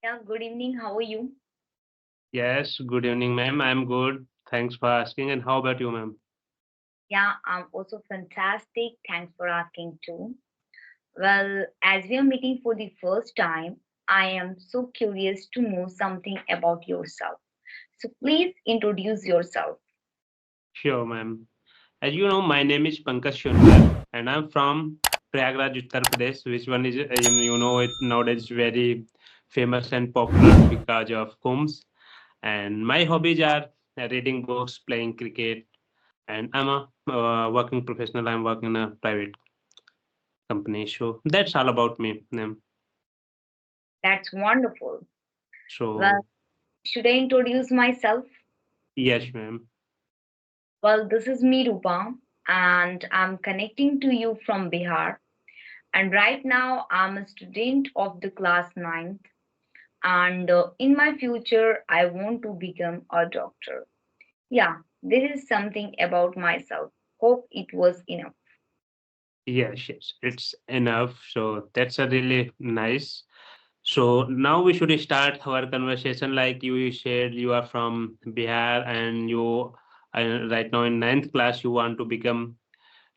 Yeah, good evening. How are you? Yes, good evening, ma'am. I'm good. Thanks for asking. And how about you, ma'am? Yeah, I'm also fantastic. Thanks for asking too. Well, as we are meeting for the first time, I am so curious to know something about yourself. So please introduce yourself. Sure, ma'am. As you know, my name is Pankaj and I'm from Prayagraj, Uttar Pradesh, which one is, it nowadays very famous and popular because of Kumbhs. And my hobbies are reading books, playing cricket, and I'm a working professional. I'm working in a private company. So that's all about me, ma'am. That's wonderful. Well, So, should I introduce myself? yes, ma'am. Well, this is me, Rupa, and I'm connecting to you from Bihar. And right now, I'm a student of the class ninth. And in my future, I want to become a doctor. Yeah, this is something about myself. Hope it was enough. Yes, yes, it's enough. So that's a really nice. So now we should start our conversation. Like you said, you are from Bihar and you right now in ninth class, you want to become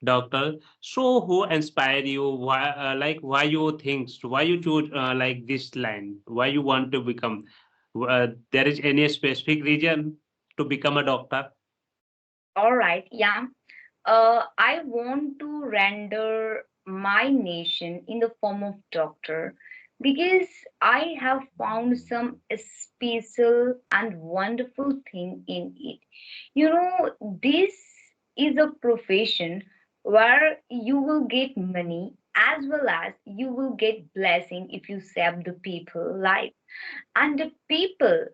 doctor. So who inspired you? Why, why you think? Why you choose like this line? Why you want to become? There is any specific reason to become a doctor? All right, yeah. I want to render my nation in the form of doctor because I have found some special and wonderful thing in it. This is a profession where you will get money as well as you will get blessing if you save the people life, and the people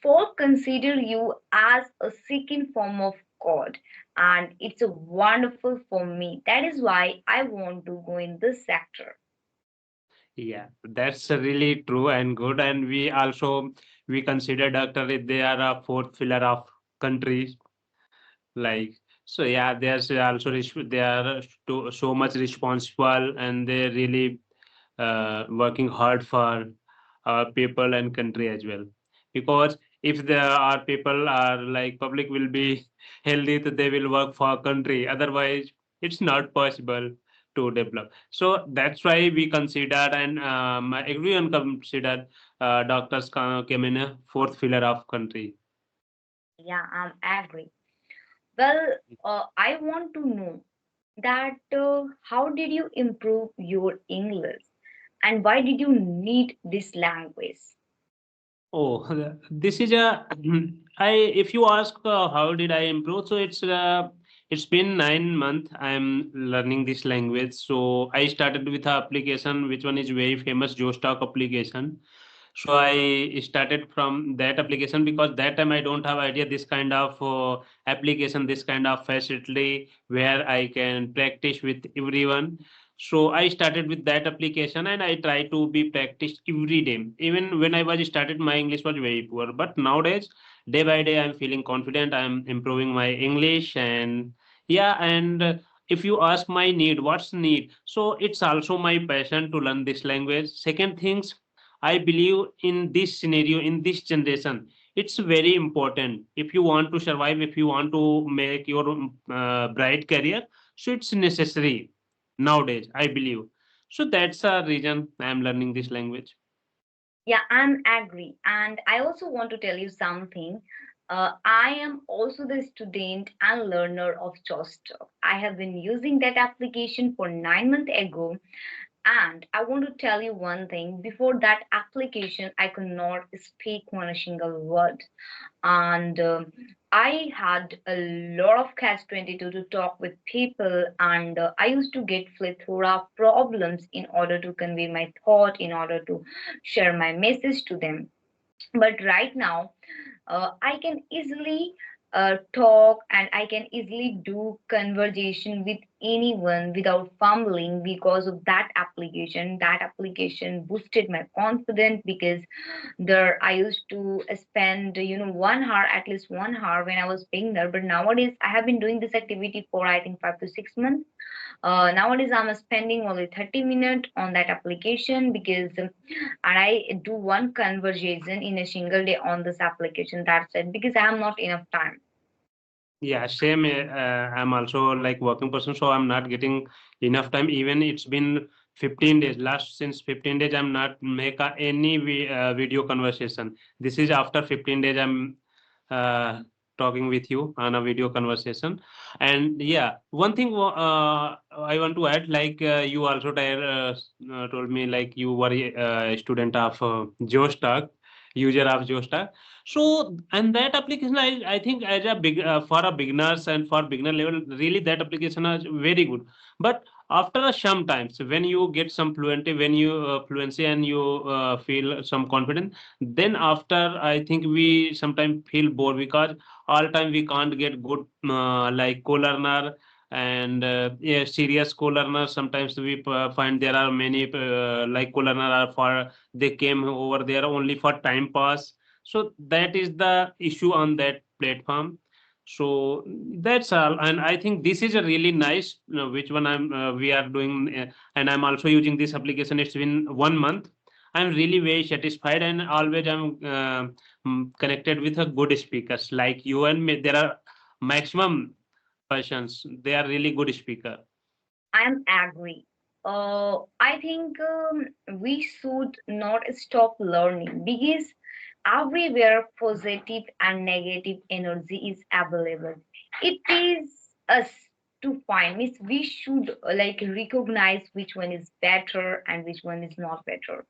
for consider you as a second form of god, and it's a wonderful for me. That is why I want to go in this sector. Yeah, that's really true and good. And we consider doctor if they are a fourth pillar of countries. Like so, yeah, there's also they are so much responsible and they really working hard for our people and country as well. Because if there are people are like public will be healthy, so they will work for country. Otherwise, it's not possible to develop. So that's why we consider and everyone consider doctors came in a fourth pillar of country. Yeah, I'm agree. Well, I want to know that how did you improve your English and why did you need this language? Oh, this is a I. If you ask how did I improve, so it's been 9 months. I'm learning this language. So I started with a application, which one is very famous, Jostock application. So I started from that application because that time I don't have idea this kind of application, this kind of facility where I can practice with everyone. So I started with that application and I try to be practiced every day. Even when I was started, my English was very poor. But nowadays, day by day, I'm feeling confident. I'm improving my English and yeah. And if you ask my need, what's need? So it's also my passion to learn this language. Second things, I believe in this scenario, in this generation, it's very important. If you want to survive, if you want to make your bright career, so it's necessary nowadays, I believe. So that's a reason I'm learning this language. Yeah, I'm agree. And I also want to tell you something. I am also the student and learner of Choster. I have been using that application for 9 months ago. And I want to tell you one thing. Before that application, I could not speak one single word, and I had a lot of catch 22 to talk with people, and I used to get plethora of problems in order to convey my thought, in order to share my message to them. But right now, I can easily talk and I can easily do conversation with anyone without fumbling because of that application. That application boosted my confidence because there I used to spend 1 hour, at least 1 hour when I was being there. But nowadays I have been doing this activity for I think 5 to 6 months. Nowadays I'm spending only 30 minutes on that application because and I do one conversation in a single day on this application. That's it, because I have not enough time. Yeah, same. I'm also like working person, so I'm not getting enough time. Even it's been 15 days. Last since 15 days, I'm not make any video conversation. This is after 15 days. I'm uh, talking with you on a video conversation. And yeah, one thing I want to add, like you also told me like you were a student of Jostack, user of Jostack. So, and that application, I think as a big for a beginners and for beginner level, really that application is very good. But after a sometimes when you get some fluency, when you fluency and you feel some confidence, then after I think we sometimes feel bored because all time we can't get good like co-learner and yeah, serious co-learner. Sometimes we find there are many like co-learner are for they came over there only for time pass, so that is the issue on that platform. So that's all, and I think this is a really nice which one I'm we are doing, and I'm also using this application. It's been 1 month. I'm really very satisfied, and always I'm connected with a good speakers like you and me. There are maximum persons, they are really good speaker. I'm agree. I think we should not stop learning because everywhere positive and negative energy is available. It is us to find. Means we should like recognize which one is better and which one is not better.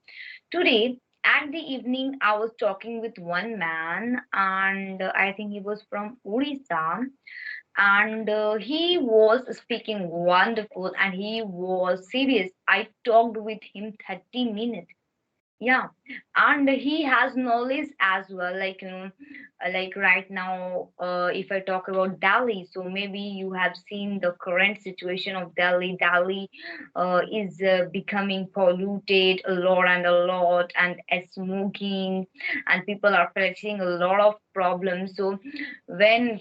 Today, at the evening, I was talking with one man, and I think he was from Orissa, and he was speaking wonderful and he was serious. I talked with him 30 minutes. Yeah, and he has knowledge as well, like like right now, if I talk about Delhi, so maybe you have seen the current situation of Delhi is becoming polluted a lot and a lot, and smoking, and people are facing a lot of problems. So when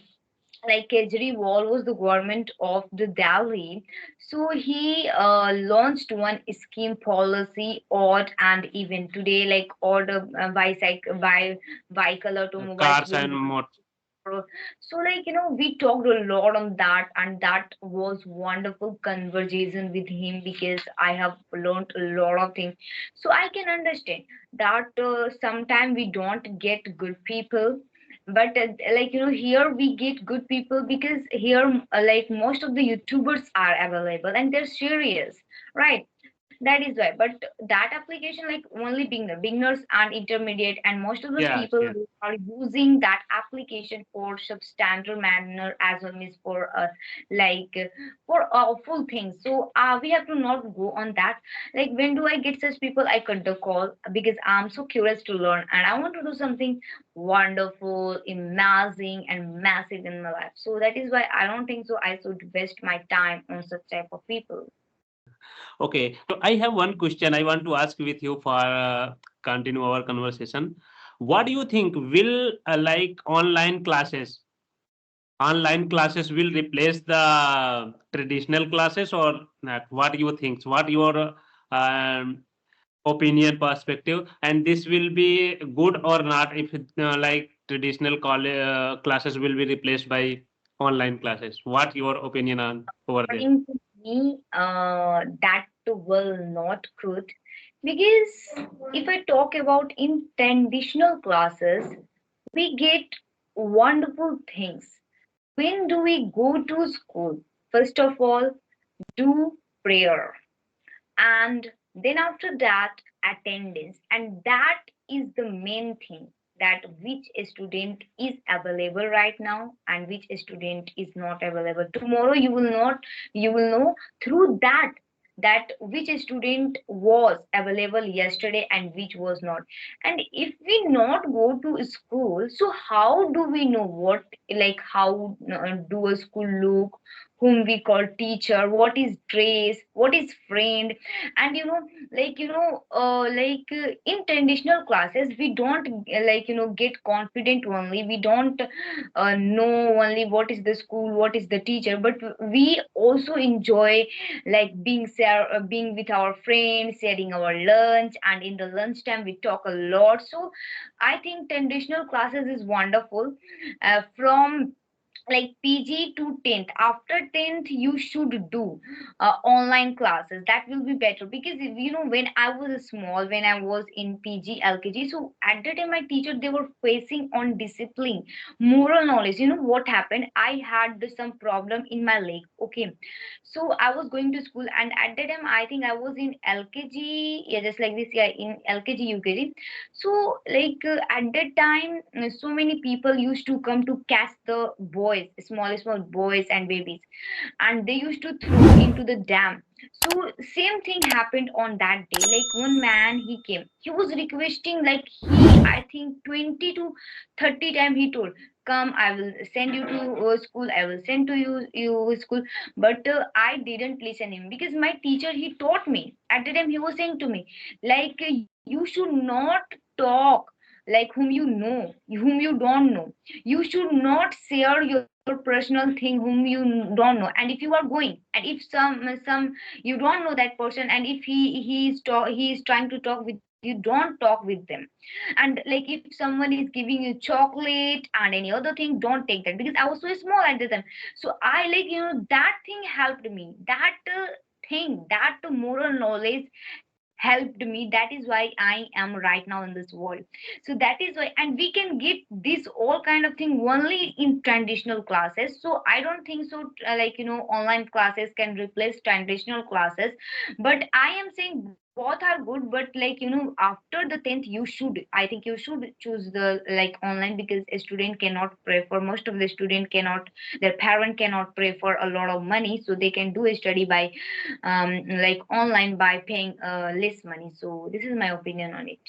like Kejriwal was the government of the Delhi, so he launched one scheme policy odd and even today, like odd bicycle by vehicle automobiles Cars will and more. so like we talked a lot on that, and that was wonderful conversation with him because I have learned a lot of things. So I can understand that sometimes we don't get good people, but like here we get good people because here like most of the YouTubers are available and they're serious, right? That is why. But that application, like only beginners and intermediate, and most of the Yes, people yes. who are using that application for substandard manner as well as for like for full things. So we have to not go on that. Like when do I get such people? I cut the call because I'm so curious to learn and I want to do something wonderful, amazing, and massive in my life. So that is why I don't think so I should waste my time on such type of people. Okay, so I have one question I want to ask with you for continue our conversation. What do you think will like online classes will replace the traditional classes or not? What do you think? What your opinion perspective, and this will be good or not if like traditional classes will be replaced by online classes? What your opinion on over there? According to me, that will not good because if I talk about in traditional classes, we get wonderful things. When do we go to school? First of all, do prayer, and then after that attendance, and that is the main thing, that which student is available right now and which student is not available tomorrow. You will know through that, that which student was available yesterday and which was not. And if we not go to school, so how do we know what, like how do a school look, whom we call teacher, what is dress, what is friend. And in traditional classes we don't get confident only, we don't know only what is the school, what is the teacher, but we also enjoy like being with our friends, sharing our lunch, and in the lunchtime we talk a lot. So I think traditional classes is wonderful. From like PG to 10th. After 10th, you should do online classes. That will be better because when I was small, when I was in PG, LKG, so at that time my teacher they were facing on discipline, moral knowledge. You know what happened? I had some problem in my leg. Okay, so I was going to school, and at that time I think I was in LKG. Yeah, just like this. Yeah, in LKG, UKG. So, at that time, so many people used to come to catch the boys, small boys and babies, and they used to throw into the dam. So, same thing happened on that day. Like one man, he came. He was requesting, like I think 20 to 30 times he told, "Come, I will send you to school. I will send to you school." But I didn't listen him because my teacher he taught me. At the time, he was saying to me, like you should not talk like whom you know, whom you don't know. You should not share your personal thing whom you don't know. And if you are going, and if some you don't know that person, and if he is trying to talk with you, don't talk with them. And like if someone is giving you chocolate and any other thing, don't take that, because I was so small at the time. So I that thing helped me, that thing, that moral knowledge helped me. That is why I am right now in this world. So that is why, and we can get this all kind of thing only in traditional classes. So I don't think so online classes can replace traditional classes. But I am saying both are good, but after the 10th you should, I think you should choose the like online, because a student cannot pray for, most of the student cannot, their parent cannot pray for a lot of money, so they can do a study by like online by paying less money. So this is my opinion on it.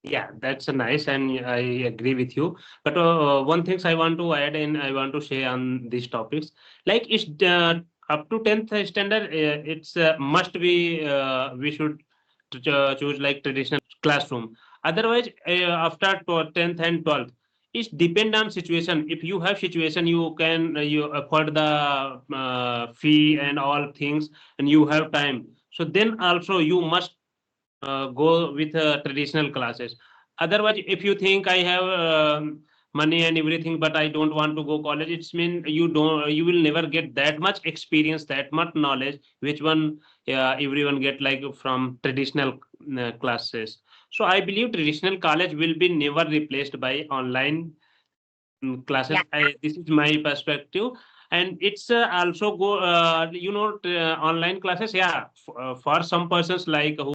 Yeah, that's a nice, and I agree with you. But one things I want to add and I want to say on these topics, like it's up to 10th standard, it's must be we should choose like traditional classroom. Otherwise, after 10th and 12th, it's depend on situation. If you have situation, you can you afford the fee and all things, and you have time. So then also you must go with traditional classes. Otherwise, if you think I have money and everything, but I don't want to go college, it's mean you will never get that much experience, that much knowledge, which one everyone get like from traditional classes. So I believe traditional college will be never replaced by online Yeah. classes. This is my perspective, and it's also go online classes. Yeah, for some persons like